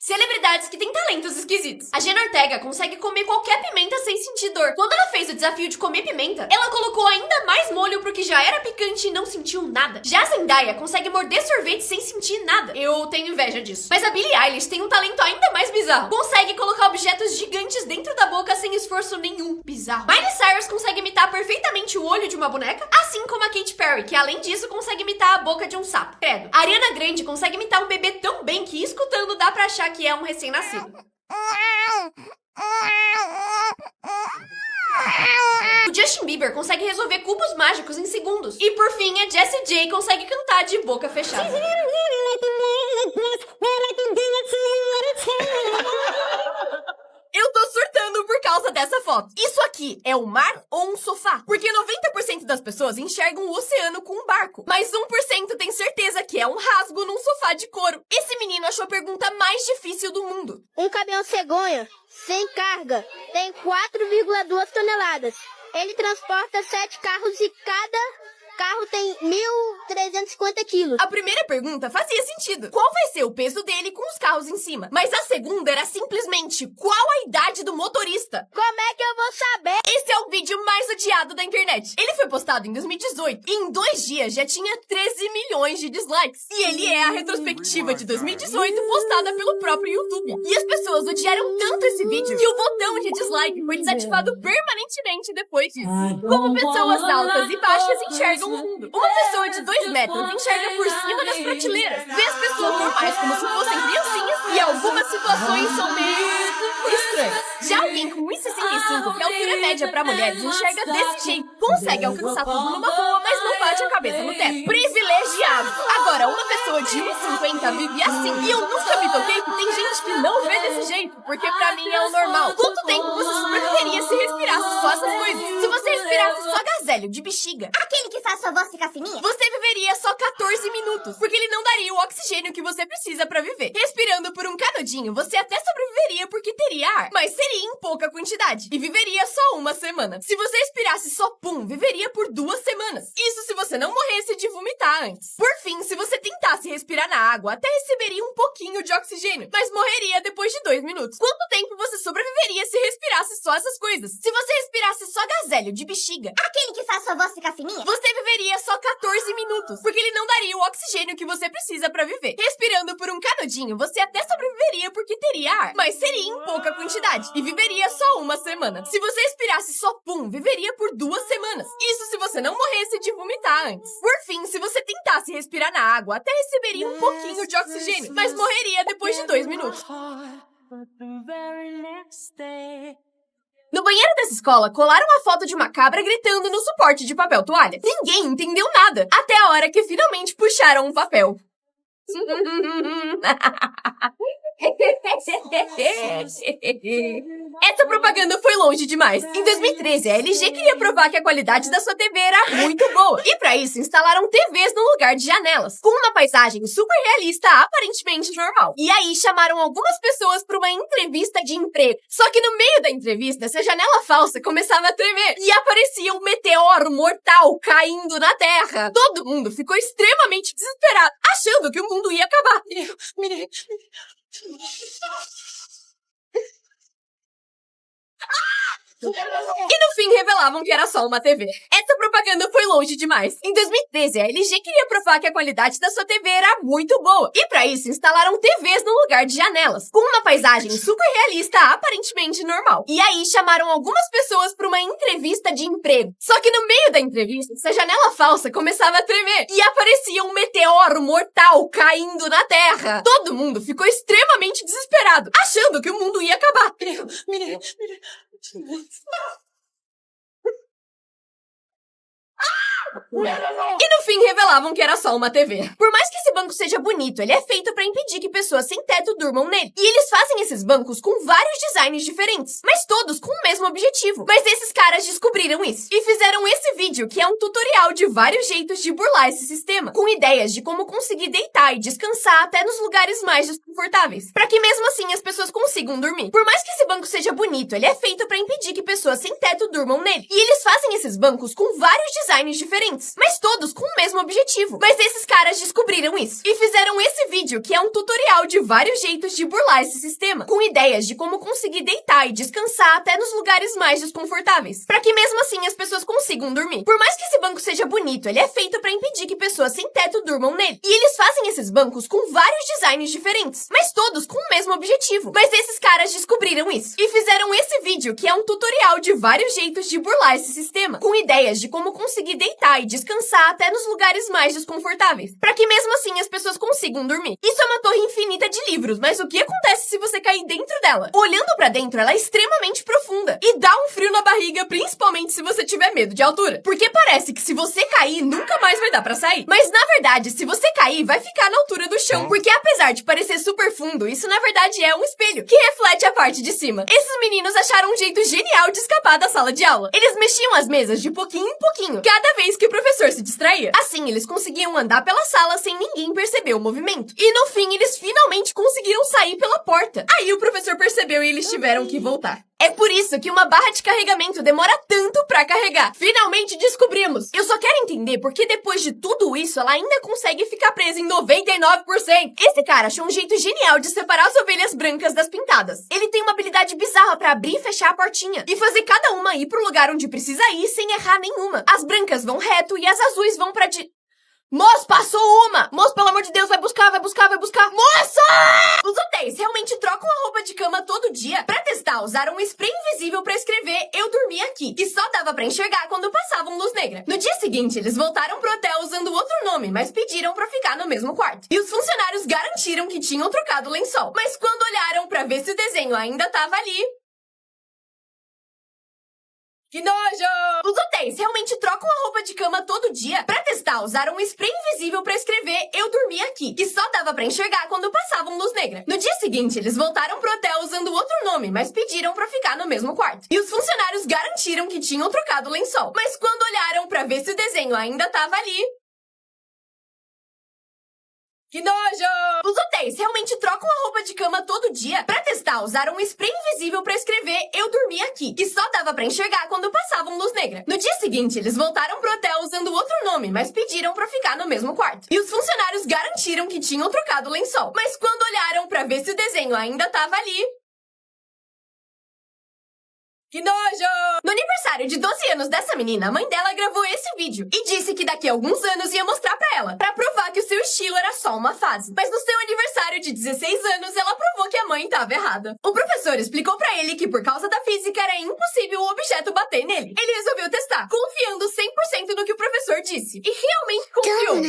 Celebridades que têm talentos esquisitos. A Jenna Ortega consegue comer qualquer pimenta sem sentir dor. Quando ela fez o desafio de comer pimenta, ela colocou ainda mais molho pro que já era picante e não sentiu nada. Já a Zendaya consegue morder sorvete sem sentir nada. Eu tenho inveja disso. Mas a Billie Eilish tem um talento ainda mais bizarro. Consegue colocar objetos gigantes dentro da boca sem esforço nenhum. Bizarro. Miley Cyrus consegue imitar perfeitamente o olho de uma boneca, assim como a Katy Perry, que além disso consegue imitar a boca de um sapo. Credo. A Ariana Grande consegue imitar um bebê tão bem que escutando dá pra achar que é um recém-nascido. O Justin Bieber consegue resolver cubos mágicos em segundos. E por fim, a Jessie J consegue cantar de boca fechada. Eu tô surtando por causa dessa foto. Isso aqui é um mar ou um sofá? Porque 90% das pessoas enxergam o oceano com um barco, mas 1% tem certeza que é um rasgo num sofá de couro. Esse menino achou a pergunta mais difícil do mundo. Um caminhão cegonha, sem carga, tem 4,2 toneladas. Ele transporta 7 carros e cada carro tem 1.350 quilos. A primeira pergunta fazia sentido. Qual vai ser o peso dele com os carros em cima? Mas a segunda era simplesmente qual a idade do motorista? Como é que eu vou saber? Esse é o vídeo mais odiado da internet. Ele foi postado em 2018 e em 2 dias já tinha 13 milhões de dislikes. E ele é a retrospectiva de 2018 postada pelo próprio YouTube. E as pessoas odiaram tanto esse vídeo que o botão de dislike foi desativado permanentemente depois disso. Como pessoas altas e baixas enxergam o mundo. Uma pessoa de 2 metros enxerga por cima das prateleiras. Vê as pessoas normais como se fossem criancinhas e algumas situações são meio estranhas. Já alguém com 1,65, que é a altura média pra mulheres, enxerga desse jeito. Consegue alcançar tudo numa boa, mas não bate a cabeça no teto. Privilegiado. Agora, uma pessoa de 1,50 vive assim. E eu nunca me toquei que tem gente que não vê desse jeito, porque pra mim é o normal. Quanto tempo você sobreviveria se respirasse só essas coisas? Se você respirasse só gazélio de bexiga, Aquele que faz sua voz ficar fininha? você viveria só 14 minutos, porque ele não daria o oxigênio que você precisa pra viver. Respirando por um canudinho, você até sobreviveria porque teria ar, mas seria em pouca quantidade, e viveria só 1 semana. Se você respirasse só pum, viveria por 2 semanas. Isso se você não morresse de vomitar antes. Por fim, se você tentasse respirar na água, até receberia um pouquinho de oxigênio, mas morreria depois de 2 minutos. Quanto tempo você sobreviveria se respirasse só essas coisas? Se você respirasse só gazélio de bexiga, Aquele que faz sua voz ficar fininha? você viveria só 14 minutos, porque ele não daria o oxigênio que você precisa pra viver. Respirando por um canudinho, você até sobreviveria porque teria ar, mas seria em pouca quantidade, e viveria só 1 semana. Se você respirasse só pum, viveria por 2 semanas. Isso se você não morresse de vomitar antes. Por fim, se você tentasse respirar na água, até receberia um pouquinho de oxigênio, mas morreria depois de 2 minutos. No banheiro dessa escola, colaram uma foto de uma cabra gritando no suporte de papel toalha. Ninguém entendeu nada, até a hora que finalmente puxaram um papel. Essa propaganda foi longe demais. Em 2013, a LG queria provar que a qualidade da sua TV era muito boa. E pra isso, instalaram TVs no lugar de janelas, com uma paisagem super realista, aparentemente normal. E aí, chamaram algumas pessoas pra uma entrevista de emprego. Só que no meio da entrevista, essa janela falsa começava a tremer. E aparecia um meteoro mortal caindo na Terra. Todo mundo ficou extremamente desesperado, achando que o mundo ia acabar. E no fim revelavam que era só uma TV. Essa propaganda foi longe demais. Em 2013, a LG queria provar que a qualidade da sua TV era muito boa. E pra isso, instalaram TVs no lugar de janelas, com uma paisagem super realista, aparentemente normal. E aí, chamaram algumas pessoas pra uma entrevista de emprego. Só que no meio da entrevista, essa janela falsa começava a tremer. E aparecia um meteoro mortal caindo na Terra. Todo mundo ficou extremamente desesperado, achando que o mundo ia acabar. E no fim revelavam que era só uma TV. Por mais que esse banco seja bonito, ele é feito pra impedir que pessoas sem teto durmam nele. E eles fazem esses bancos com vários designs diferentes, mas todos com o mesmo objetivo. Mas esses caras descobriram isso e fizeram esse vídeo, que é um tutorial de vários jeitos de burlar esse sistema, com ideias de como conseguir deitar e descansar até nos lugares mais desconfortáveis, pra que mesmo assim as pessoas consigam dormir. Por mais que esse banco seja bonito, ele é feito pra impedir que pessoas sem teto durmam nele. E eles fazem esses bancos com vários designs diferentes, diferentes, mas todos com o mesmo objetivo. Mas esses caras descobriram isso e fizeram esse vídeo, que é um tutorial de vários jeitos de burlar esse sistema, com ideias de como conseguir deitar e descansar até nos lugares mais desconfortáveis, para que mesmo assim as pessoas consigam dormir. Por mais que esse banco seja bonito, ele é feito para impedir que pessoas sem teto durmam nele. E eles fazem esses bancos com vários designs diferentes, mas todos com o mesmo objetivo. Mas esses caras descobriram isso e fizeram esse vídeo, que é um tutorial de vários jeitos de burlar esse sistema, com ideias de como conseguir deitar e descansar até nos lugares mais desconfortáveis, para que mesmo assim as pessoas consigam dormir. Isso é uma torre infinita de livros, mas o que acontece se você cair dentro dela? Olhando pra dentro, ela é extremamente profunda e dá um frio na barriga, principalmente se você tiver medo de altura, porque parece que se você cair, nunca mais vai dar pra sair. Mas na verdade, se você cair, vai ficar na altura do chão, porque apesar de parecer super fundo, isso na verdade é um espelho que reflete a parte de cima. Esses meninos acharam um jeito genial de escapar da sala de aula. Eles mexiam as mesas de pouquinho em pouquinho, cada vez que o professor se distraía. Assim, eles conseguiam andar pela sala sem ninguém perceber o movimento. E no fim, eles finalmente conseguiram sair pela porta. Aí o professor percebeu e eles tiveram que voltar. É por isso que uma barra de carregamento demora tanto pra carregar. Finalmente descobrimos! Eu só quero entender porque depois de tudo isso, ela ainda consegue ficar presa em 99%. Esse cara achou um jeito genial de separar as ovelhas brancas das pintadas. Ele tem uma habilidade bizarra pra abrir e fechar a portinha e fazer cada uma ir pro lugar onde precisa ir sem errar nenhuma. As brancas vão reto e as azuis vão pra Moço, passou uma! Moço, pelo amor de Deus, vai buscar, vai buscar, vai buscar! Moça! Os hotéis realmente trocam a roupa de cama todo dia. Pra testar, usaram um spray invisível pra escrever "Eu dormi aqui", que só dava pra enxergar quando passavam luz negra. No dia seguinte, eles voltaram pro hotel usando outro nome, mas pediram pra ficar no mesmo quarto. E os funcionários garantiram que tinham trocado o lençol. Mas quando olharam pra ver se o desenho ainda tava ali... Que nojo! Os hotéis realmente trocam a roupa de cama todo dia. Pra testar, usaram um spray invisível pra escrever "Eu dormi aqui", que só dava pra enxergar quando passavam luz negra. No dia seguinte, eles voltaram pro hotel usando outro nome, mas pediram pra ficar no mesmo quarto. E os funcionários garantiram que tinham trocado o lençol. Mas quando olharam pra ver se o desenho ainda tava ali... Que nojo! Os hotéis realmente trocam a roupa de cama todo dia. Pra testar, usaram um spray invisível pra escrever "Eu dormi aqui", que só dava pra enxergar quando passavam luz negra. No dia seguinte, eles voltaram pro hotel usando outro nome, mas pediram pra ficar no mesmo quarto. E os funcionários garantiram que tinham trocado o lençol. Mas quando olharam pra ver se o desenho ainda tava ali... Que nojo! No aniversário de 12 anos dessa menina, a mãe dela gravou esse vídeo e disse que daqui a alguns anos ia mostrar pra ela, pra provar que o seu estilo era só uma fase. Mas no seu aniversário de 16 anos, ela provou que a mãe tava errada. O professor explicou pra ele que por causa da física era impossível o objeto bater nele. Ele resolveu testar, confiando 100% no que o professor disse. E realmente confiou.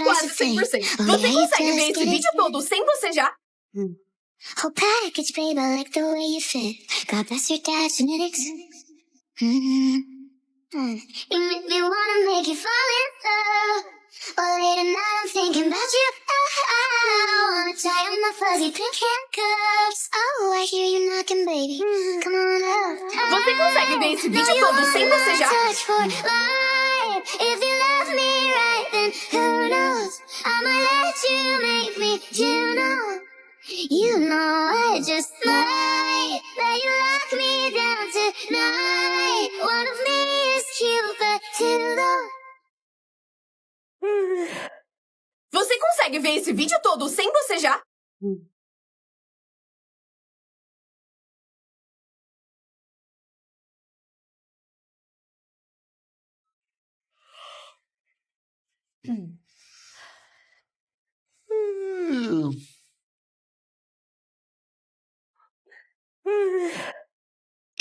Quase 100%. Você consegue ver esse vídeo todo sem bocejar? Whole package, baby, I like the way you fit. God bless your dad's genetics. You make me wanna make you fall in love. But late at night I'm thinking about you. I wanna tie on my fuzzy pink handcuffs. Oh, I hear you knocking, baby. Come on up. Você consegue ver esse vídeo todo sem bocejar? Touch for life. If you love me right, then who knows? I'ma let you make me, you know. You know I just might let you lock me down tonight. One of me is cute, but two though. Você consegue ver esse vídeo todo sem bocejar?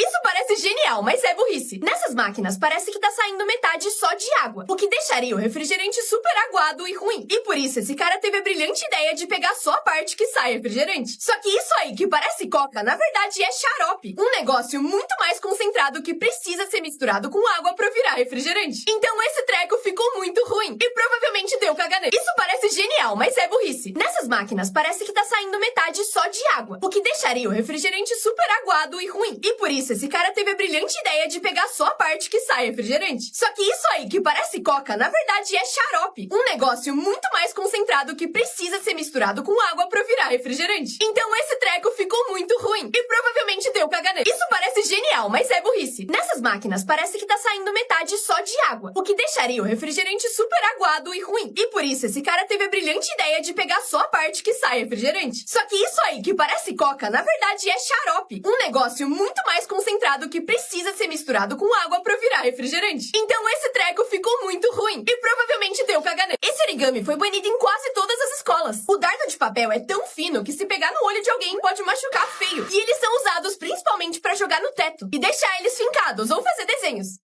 Isso parece genial, mas é burrice. Nessas máquinas, parece que tá saindo metade só de água, o que deixaria o refrigerante super aguado e ruim. E por isso, esse cara teve a brilhante ideia de pegar só a parte que sai refrigerante. Só que isso aí, que parece coca, na verdade é xarope. Um negócio muito mais concentrado que precisa ser misturado com água pra virar refrigerante. Então esse treco ficou muito ruim e provavelmente deu caganeira. Isso parece genial, mas é burrice. Nessas máquinas, parece que tá saindo metade só de água, o que deixaria o refrigerante super aguado e ruim. E por isso, esse cara teve a brilhante ideia de pegar só a parte que sai refrigerante. Só que isso aí, que parece coca, na verdade é xarope. Um negócio muito mais concentrado que precisa ser misturado com água pra virar refrigerante. Então esse treco ficou muito ruim e provavelmente deu caganeira. Isso parece genial, legal, mas é burrice. Nessas máquinas parece que tá saindo metade só de água, o que deixaria o refrigerante super aguado e ruim. E por isso esse cara teve a brilhante ideia de pegar só a parte que sai refrigerante. Só que isso aí que parece coca, na verdade é xarope. Um negócio muito mais concentrado que precisa ser misturado com água pra virar refrigerante. Então esse treco ficou muito ruim e provavelmente deu caganeira. Esse origami foi banido em quase todas as escolas. O dardo de papel é tão fino que se pegar no olho de alguém pode machucar feio. E eles são usados principalmente pra jogar no teto e deixar eles fincados ou fazer desenhos.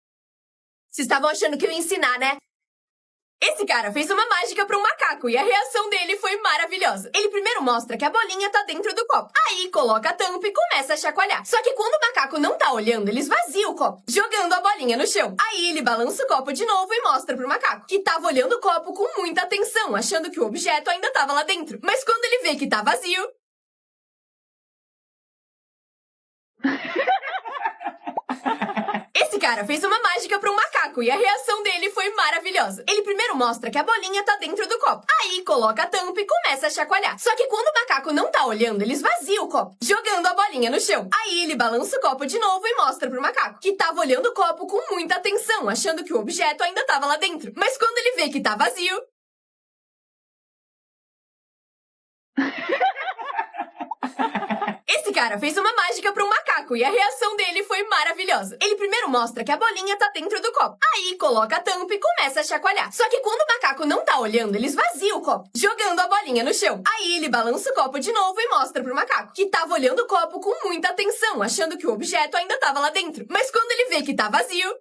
Vocês estavam achando que eu ia ensinar, né? Esse cara fez uma mágica para um macaco e a reação dele foi maravilhosa. Ele primeiro mostra que a bolinha tá dentro do copo. Aí coloca a tampa e começa a chacoalhar. Só que quando o macaco não tá olhando, ele esvazia o copo, jogando a bolinha no chão. Aí ele balança o copo de novo e mostra pro macaco, que tava olhando o copo com muita atenção, achando que o objeto ainda tava lá dentro. Mas quando ele vê que tá vazio... Esse cara fez uma mágica para um macaco e a reação dele foi maravilhosa. Ele primeiro mostra que a bolinha tá dentro do copo. Aí coloca a tampa e começa a chacoalhar. Só que quando o macaco não tá olhando, ele esvazia o copo, jogando a bolinha no chão. Aí ele balança o copo de novo e mostra pro macaco, que tava olhando o copo com muita atenção, achando que o objeto ainda tava lá dentro. Mas quando ele vê que tá vazio... Esse cara fez uma mágica para um macaco e a reação dele foi maravilhosa. Ele primeiro mostra que a bolinha tá dentro do copo. Aí coloca a tampa e começa a chacoalhar. Só que quando o macaco não tá olhando, ele esvazia o copo, jogando a bolinha no chão. Aí ele balança o copo de novo e mostra pro macaco, que tava olhando o copo com muita atenção, achando que o objeto ainda tava lá dentro. Mas quando ele vê que tá vazio...